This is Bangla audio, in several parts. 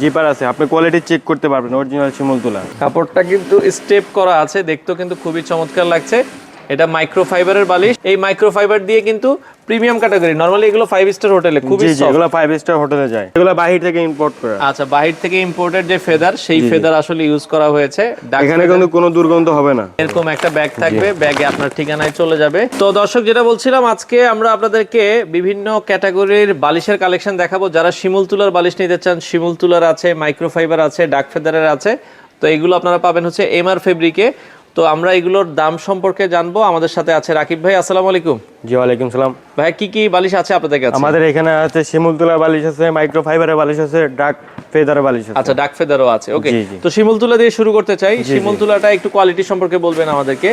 জিপার আছে, আপনি কোয়ালিটি চেক করতে পারবেন, অরিজিনাল শিমুল তুলা। কাপড়টা কিন্তু স্টেপ করা আছে, দেখতেও কিন্তু খুবই চমৎকার লাগছে। এটা মাইক্রোফাইবারের বালিশ। এই মাইক্রোফাইবার দিয়ে কিন্তু প্রিমিয়াম ক্যাটাগরি, নরমালি এগুলো 5 স্টার হোটেলে খুবই জি জি, সফট। এগুলো 5 স্টার হোটেলে যায়, এগুলো বাহির থেকে ইম্পোর্ট করা। আচ্ছা, বাহির থেকে ইম্পোর্টেড যে ফেদার, সেই ফেদার আসলে ইউজ করা হয়েছে। এখানে কিন্তু কোনো দুর্গন্ধ হবে না। এরকম একটা ব্যাগ থাকবে, ব্যাগে আপনার ঠিকানায় চলে যাবে। তো দর্শক, যেটা বলছিলাম, আজকে আমরা আপনাদেরকে বিভিন্ন ক্যাটাগরির বালিশের কালেকশন দেখাবো। যারা শিমুল তুলার বালিশ নিতে চান, শিমুল তুলার আছে, মাইক্রোফাইবার আছে, ডাক ফেদারের আছে। তো এগুলো আপনারা পাবেন হচ্ছে এমআর ফেব্রিকে। তো আমরা এগুলোর দাম সম্পর্কে জানবো। আমাদের সাথে আছে রাকিব ভাই। আসসালামু আলাইকুম। জি ওয়ালাইকুম সালাম। ভাই, কি কি বালিশ আছে আপনাদের কাছে? আমাদের এখানে আছে শিমুল তুলার বালিশ আছে, মাইক্রোফাইবারের বালিশ আছে, ডাক ফেদারের বালিশ আছে। আচ্ছা, ডাক ফেদারও আছে। ওকে, জি, জি। তো শিমুল তুলা দিয়ে শুরু করতে চাই। শিমুল তুলাটা একটু কোয়ালিটি সম্পর্কে বলবেন আমাদেরকে।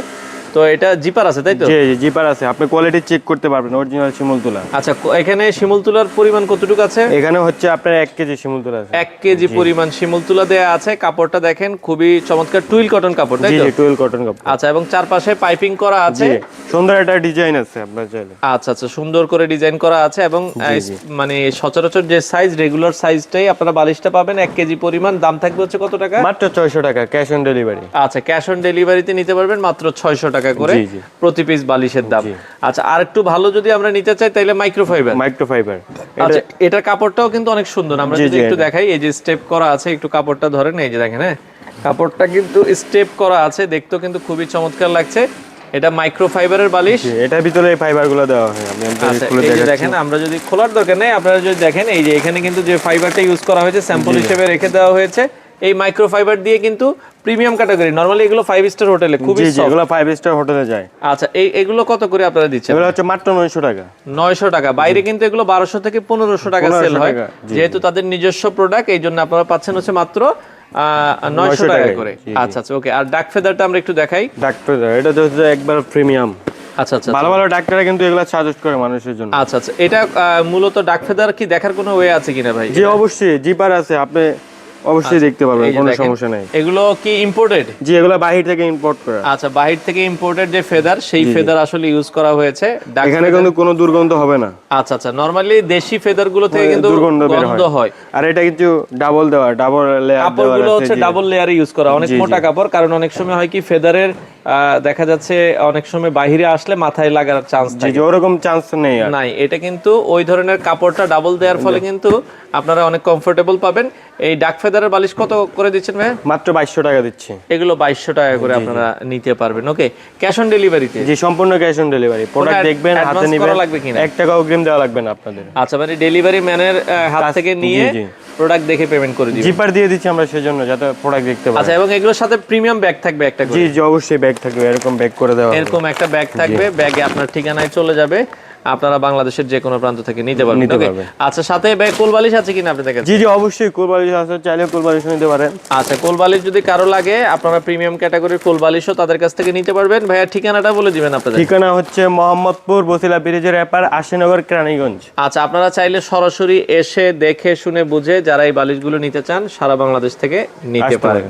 তো এটা জিপার আছে, তাই তো? জি জি, জিপার আছে, আপনি কোয়ালিটি চেক করতে পারবেন, অরিজিনাল শিমুল তুলা। আচ্ছা, এখানে শিমুল তুলার পরিমাণ কতটুকু আছে? এখানে হচ্ছে আপনার 1 কেজি শিমুল তুলা আছে। 1 কেজি পরিমাণ শিমুল তুলা দেয়া আছে। কাপড়টা দেখেন, খুবই চমৎকার টুইল কটন কাপড়, তাই জি তো? জি, টুয়েল কটন কাপড়। আচ্ছা, এবং চারপাশে পাইপিং করা আছে। জি, সুন্দর একটা ডিজাইন আছে আপনার চাইলে। আচ্ছা আচ্ছা, সুন্দর করে ডিজাইন করা আছে। এবং মানে সচরাচর যে সাইজ, রেগুলার সাইজটাই আপনারা বালিশটা পাবেন। 1 কেজি পরিমাণ। দাম থাকবে হচ্ছে কত টাকা? মাত্র 600 টাকা, ক্যাশ অন ডেলিভারি। আচ্ছা, ক্যাশ অন ডেলিভারিতে নিতে পারবেন মাত্র 600 টাকা করে প্রতি পিস বালিশের দাম। আচ্ছা, আর একটু ভালো যদি আমরা নিতে চাই তাহলে মাইক্রোফাইবার। মাইক্রোফাইবার, আচ্ছা, এটার কাপড়টাও কিন্তু অনেক সুন্দর। আমরা যদি একটু দেখাই, এই যে স্টেপ করা আছে, একটু কাপড়টা ধরেন, এই যে দেখেন। হ্যাঁ, কাপড়টা কিন্তু স্টেপ করা আছে, দেখতেও কিন্তু খুবই চমৎকার লাগছে। এটা মাইক্রোফাইবারের বালিশ। এটার ভিতরে এই ফাইবারগুলো দেওয়া হয়। আমি আচ্ছা, এই যে দেখেন, আমরা যদি খোলার দরকার নেই, আপনারা যদি দেখেন, এই যে এখানে কিন্তু যে ফাইবারটা ইউজ করা হয়েছে স্যাম্পল হিসেবে রেখে দেওয়া হয়েছে। এই মাইক্রোফাইবার দিয়ে কিন্তু প্রিমিয়াম ক্যাটাগরি, নরমালি এগুলো 5 স্টার হোটেলে খুবই সফট। এগুলো 5 স্টার হোটেলে যায়। আচ্ছা, এগুলো কত করে আপনারা দিচ্ছেন? এগুলো হচ্ছে মাত্র 900 টাকা। 900 টাকা। বাইরে কিন্তু এগুলো 1200 থেকে 1500 টাকা সেল হয়। যেহেতু তাদের নিজস্ব প্রোডাক্ট, এই জন্য আপনারা পাচ্ছেন হচ্ছে মাত্র 900 টাকা করে। আচ্ছা আচ্ছা, ওকে। আর ডাক ফেদারটা আমরা একটু দেখাই। ডাক ফেদার, এটা তো হচ্ছে একবার প্রিমিয়াম। আচ্ছা আচ্ছা, ভালো ভালো ডাক্তাররা কিন্তু এগুলো সাজেস্ট করে মানুষের জন্য। আচ্ছা আচ্ছা, এটা মূলত ডাক ফেদার কি দেখার কোনো ওয়ে আছে কিনা ভাই? জি অবশ্যই, জিপার আছে, আপনি অবশ্যই দেখতে পারবেন, কোনো সমস্যা নেই। এগুলো কি ইম্পোর্টেড? জি, এগুলো বাহির থেকে ইম্পোর্ট করা। আচ্ছা, বাহির থেকে ইম্পোর্টেড যে ফেদার, সেই ফেদার আসলে ইউজ করা হয়েছে। এখানে কিন্তু কোনো দুর্গন্ধ হবে না। আচ্ছা আচ্ছা, নরমালি দেশি ফেদার গুলো থেকে কিন্তু গন্ধ হয়। আর এটা কিন্তু ডাবল দেওয়া, ডাবল লেয়ার দেওয়া। কাপড়গুলো হচ্ছে ডাবল লেয়ারে ইউজ করা, অনেক মোটা কাপড়। কারণ অনেক সময় হয় কি, ফেদারের দেখা যাচ্ছে অনেক সময় বাইরে আসলে মাথায় লাগার চান্স থাকে। জি, ওরকম চান্স নেই আর নাই, এটা কিন্তু ওই ধরনের কাপড়টা ডাবল দেওয়ার ফলে কিন্তু আপনারা অনেক কমফোর্টেবল পাবেন। এই ডাক ফেদারের বালিশ কত করে দিচ্ছেন ভাই? মাত্র 2200 টাকা দিচ্ছি। এগুলো 2200 টাকা করে আপনারা নিতে পারবেন। ওকে, ক্যাশ অন ডেলিভারিতে? জি, সম্পূর্ণ ক্যাশ অন ডেলিভারি। প্রোডাক্ট দেখবেন, হাতে নেবেন, লাগবে কিনা? 1 টাকা অগ্রিম দেওয়া লাগবে না আপনাদের। আচ্ছা, মানে ডেলিভারি ম্যানের হাত থেকে নিয়ে প্রোডাক্ট দেখে পেমেন্ট করে দিবেন। জিপার দিয়ে দিচ্ছি আমরা সেজন্য, যাতে প্রোডাক্ট দেখতে পারেন। আচ্ছা, এবং এগুলোর সাথে প্রিমিয়াম ব্যাগ থাকবে একটা করে? জি জি, অবশ্যই ব্যাগ থাকবে, এরকম ব্যাগ করে দেওয়া হবে। এরকম একটা ব্যাগ থাকবে, ব্যাগে আপনার ঠিকানায় চলে যাবে। আপনারা বাংলাদেশের যে কোনো প্রান্ত থেকে নিতে পারবেন। আচ্ছা, সাথে ব্যাগ কোলবালিশ আছে কিনা আপনাদের কাছে? জি জি, অবশ্যই কোলবালিশ আছে, চাইলে কোলবালিশ নিতে পারেন। আচ্ছা, কোলবালিশ যদি কারো লাগে, আপনারা প্রিমিয়াম ক্যাটাগরির কোলবালিশও তাদের কাছ থেকে নিতে পারবেন। ভাইয়া, ঠিকানাটা বলে দিবেন আপনাদের। ঠিকানা হচ্ছে মোহাম্মদপুর, বসিলা ব্রিজের এপার, আশিনগর, কেরানীগঞ্জ। আচ্ছা, আপনারা চাইলে সরাসরি এসে দেখে শুনে বুঝে যারা এই বালিশগুলো নিতে চান, সারা বাংলাদেশ থেকে নিতে পারেন।